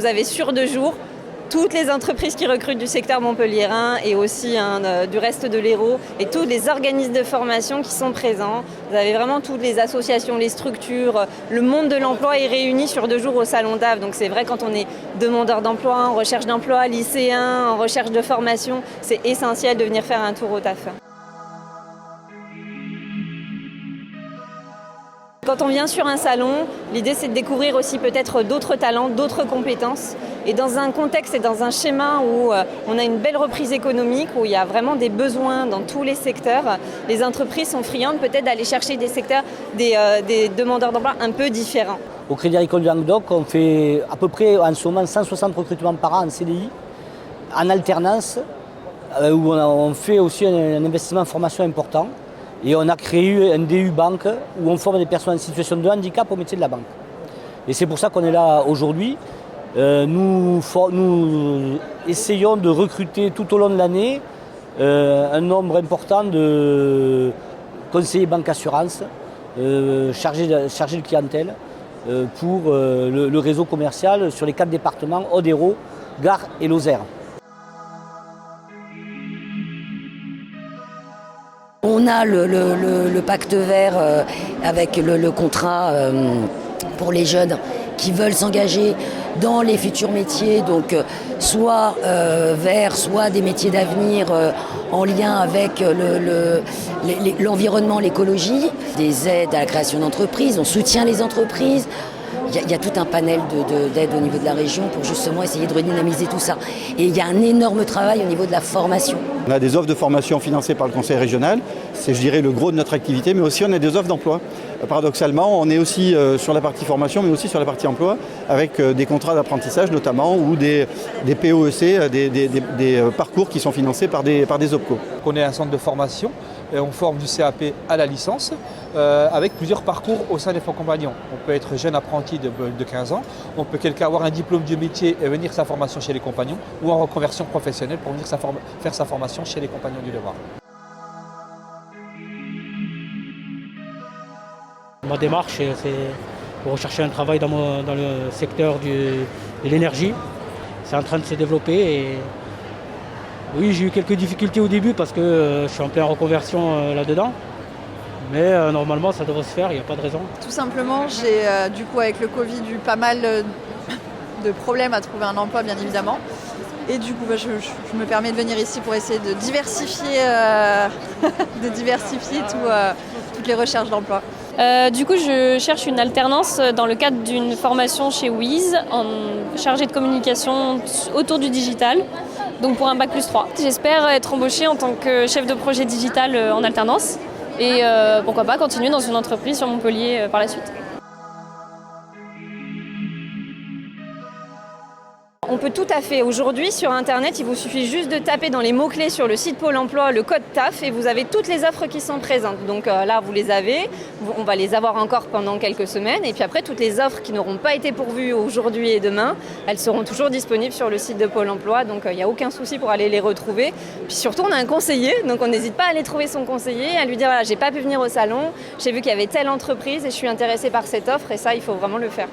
vous avez sur 2 jours toutes les entreprises qui recrutent du secteur montpelliérain et aussi du reste de l'Hérault et tous les organismes de formation qui sont présents. Vous avez vraiment toutes les associations, les structures, le monde de l'emploi est réuni sur 2 jours au Salon DAF. Donc c'est vrai quand on est demandeur d'emploi, en recherche d'emploi, lycéen, en recherche de formation, c'est essentiel de venir faire un tour au TAF. Quand on vient sur un salon, l'idée c'est de découvrir aussi peut-être d'autres talents, d'autres compétences. Et dans un contexte et dans un schéma où on a une belle reprise économique, où il y a vraiment des besoins dans tous les secteurs, les entreprises sont friandes peut-être d'aller chercher des secteurs, des demandeurs d'emploi un peu différents. Au Crédit Agricole du Languedoc, on fait à peu près en ce moment 160 recrutements par an en CDI, en alternance, où on fait aussi un investissement en formation important. Et on a créé un DU Banque où on forme des personnes en situation de handicap au métier de la banque. Et c'est pour ça qu'on est là aujourd'hui. Nous essayons de recruter tout au long de l'année un nombre important de conseillers banque assurance, chargés de clientèle pour le réseau commercial sur les 4 départements, Aude-Hérault, Gard et Lozère. On a le pacte vert avec le contrat pour les jeunes qui veulent s'engager dans les futurs métiers, donc soit verts, soit des métiers d'avenir en lien avec l'environnement, l'écologie, des aides à la création d'entreprises, on soutient les entreprises. Il y a tout un panel d'aides au niveau de la région pour justement essayer de redynamiser tout ça. Et il y a un énorme travail au niveau de la formation. On a des offres de formation financées par le conseil régional, c'est je dirais le gros de notre activité, mais aussi on a des offres d'emploi. Paradoxalement, on est aussi sur la partie formation, mais aussi sur la partie emploi, avec des contrats d'apprentissage notamment, ou des POEC, des parcours qui sont financés par des OPCO. On est un centre de formation, et on forme du CAP à la licence, avec plusieurs parcours au sein des fonds compagnons. On peut être jeune apprenti de 15 ans, on peut quelqu'un avoir un diplôme du métier et venir sa formation chez les compagnons, ou en reconversion professionnelle pour venir faire sa formation chez les compagnons du devoir. Ma démarche, c'est pour rechercher un travail dans le secteur de l'énergie. C'est en train de se développer et oui, j'ai eu quelques difficultés au début parce que je suis en pleine reconversion là-dedans. Mais normalement, ça devrait se faire, il n'y a pas de raison. Tout simplement, j'ai du coup avec le Covid eu pas mal de problèmes à trouver un emploi, bien évidemment. Et du coup, je me permets de venir ici pour essayer de diversifier, toutes les recherches d'emploi. Du coup, je cherche une alternance dans le cadre d'une formation chez Wiz, en chargée de communication autour du digital, donc pour un bac+3. J'espère être embauchée en tant que chef de projet digital en alternance et pourquoi pas continuer dans une entreprise sur Montpellier par la suite. On peut tout à fait. Aujourd'hui, sur Internet, il vous suffit juste de taper dans les mots-clés sur le site Pôle emploi le code TAF et vous avez toutes les offres qui sont présentes. Donc là, vous les avez. On va les avoir encore pendant quelques semaines. Et puis après, toutes les offres qui n'auront pas été pourvues aujourd'hui et demain, elles seront toujours disponibles sur le site de Pôle emploi. Donc il n'y a aucun souci pour aller les retrouver. Puis surtout, on a un conseiller. Donc on n'hésite pas à aller trouver son conseiller, à lui dire voilà, j'ai pas pu venir au salon, j'ai vu qu'il y avait telle entreprise et je suis intéressée par cette offre. Et ça, il faut vraiment le faire.